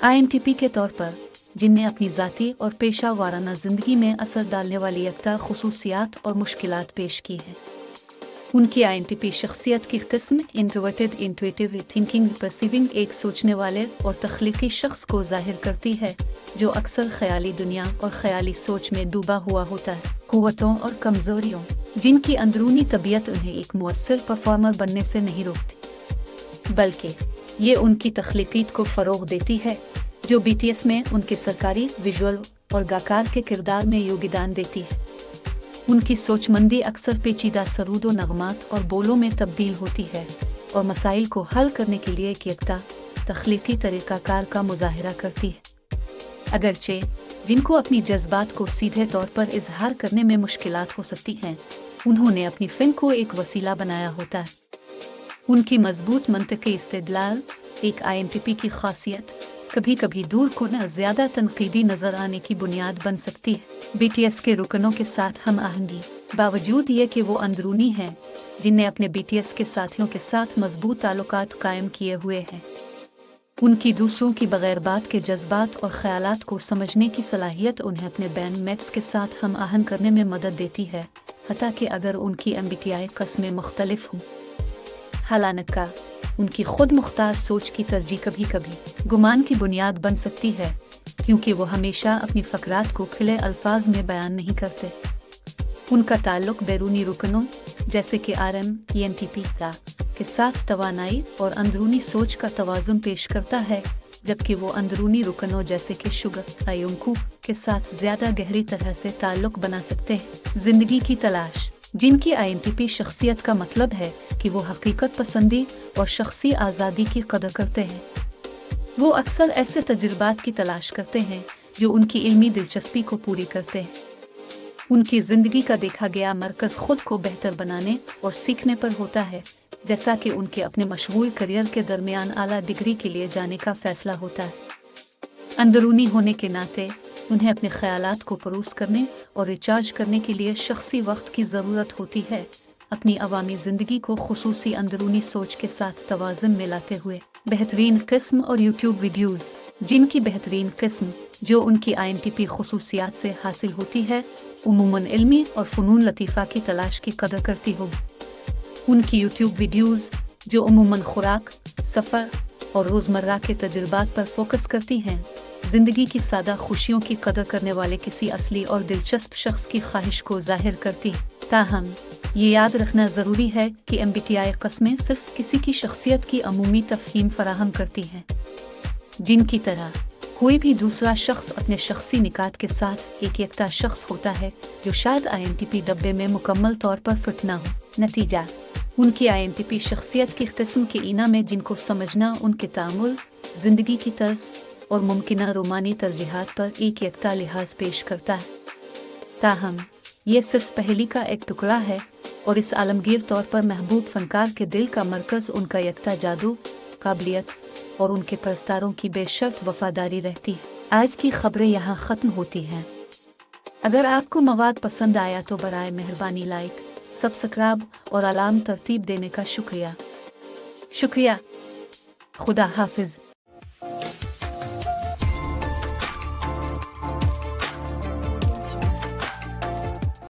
INTP के तौर पर जिनने अपनी ज़ाती और पेशा वाराना ज़िंदगी में असर डालने वाली यकता खुसूसियात और मुश्किलात पेश की हैं। उनकी INTP शख्सियत की किस्म इंट्रोवर्टेड, इंट्यूटिव, थिंकिंग, परसीविंग, एक सोचने वाले और तख्लीकी शख्स को जाहिर करती है जो अक्सर ख्याली दुनिया और ख्याली सोच में डूबा हुआ होता है। क़ुव्वतों और कमज़ोरियों, जिनकी अंदरूनी तबीयत उन्हें एक मुअस्सिर परफॉर्मर बनने से नहीं रोकती, बल्कि ये उनकी तख्लीकीत को फ़रोग़ देती है जो BTS में उनके सरकारी विजुअल और गाकार के किरदार में योगदान देती है। उनकी सोचमंदी अक्सर पेचीदा सरूदो नगमात और बोलों में तब्दील होती है और मसाइल को हल करने के लिए एक यकता तख्लीकी तरीक़ाकार का मुज़ाहिरा करती है। अगरचे जिनको अपनी जज्बात को सीधे तौर पर इजहार करने में मुश्किलात हो सकती हैं, उन्होंने अपनी फ़िल्म को एक वसीला बनाया होता है। उनकी मजबूत मंतक़ी इस्तेदलाल एक INTP की खासियत कभी कभी दूर को न ज़्यादा तनकीदी नज़र आने की बुनियाद बन सकती है। BTS के रुकनों के साथ हम आहंगी, बावजूद ये कि वो अंदरूनी हैं जिनने अपने BTS के साथियों के साथ मजबूत ताल्लुकात कायम किए हुए हैं। उनकी दूसरों की बगैर बात के जज्बात और ख़यालात को समझने की सलाहियत उन्हें अपने बैंडमेट्स के साथ हम आहंग करने में मदद देती है, हत्ता कि अगर उनकी MBTI कस्में मुख्तलिफ हों। हालांकि उनकी खुद मुख्तार सोच की तरजीह कभी कभी गुमान की बुनियाद बन सकती है, क्योंकि वो हमेशा अपनी फ़करात को खुले अल्फाज में बयान नहीं करते। उनका ताल्लुक बैरूनी रुकनों जैसे कि RM ENTP के साथ तवानाई और अंदरूनी सोच का तवाज़ुन पेश करता है, जबकि वो अंदरूनी रुकनों जैसे कि शुगर आयोंकू के साथ ज़्यादा गहरी तरह से ताल्लुक बना सकते हैं। ज़िंदगी की तलाश, जिनकी INTP शख्सियत का मतलब है कि वो हकीकत पसंदी और शख्सी आज़ादी की कदर करते हैं। वो अक्सर ऐसे तजुर्बात की तलाश करते हैं जो उनकी इल्मी दिलचस्पी को पूरी करते हैं। उनकी ज़िंदगी का देखा गया मरकज़ खुद को बेहतर बनाने और सीखने पर होता है, जैसा कि उनके अपने मशगूल करियर के दरमियान आला डिग्री के लिए जाने का फ़ैसला होता है। अंदरूनी होने के नाते उन्हें अपने ख़यालात को परोस करने और रिचार्ज करने के लिए शख्सी वक्त की ज़रूरत होती है, अपनी अवामी ज़िंदगी को खुसूसी अंदरूनी सोच के साथ तवाज़ुन में लाते हुए। बेहतरीन किस्म और YouTube वीडियोज़, जिनकी बेहतरीन किस्म जो उनकी INTP खुसूसियात से हासिल होती है, उमूमन इल्मी और फ़नून लतीफ़ा की तलाश की कदर करती होगी। उनकी YouTube वीडियोज़ जो उमूमन खुराक, सफ़र और रोज़मर्रा के तजुर्बात पर फोकस करती हैं, ज़िंदगी की सादा खुशियों की कदर करने वाले किसी असली और दिलचस्प शख्स की ख्वाहिश को जाहिर करती। ताहम ये याद रखना ज़रूरी है कि MBTI कस्में सिर्फ किसी की शख्सियत की अमूमी तफ़हीम फराहम करती हैं। जिनकी तरह कोई भी दूसरा शख्स अपने शख्सी निकात के साथ एक यकता शख्स होता है जो शायद INTP डब्बे में मुकम्मल तौर पर फिट ना हो। नतीजा, उनकी INTP शख्सियत की किस्म के इना में जिनको समझना उनके तामुल, ज़िंदगी की तर्ज और मुमकिना रोमानी तरजीहात पर एक यकता लिहाज पेश करता है। ताहम ये सिर्फ पहली का एक टुकड़ा है और इस आलमगीर तौर पर महबूब फनकार के दिल का मरकज़ उनका यकता जादू, काबिलियत और उनके परस्तारों की बेशर्त वफादारी रहती है। आज की खबरें यहाँ ख़त्म होती हैं। अगर आपको मवाद पसंद आया तो बराए मेहरबानी लाइक, सब्सक्राइब और अलार्म तरतीब देने का शुक्रिया। खुदा हाफिज़।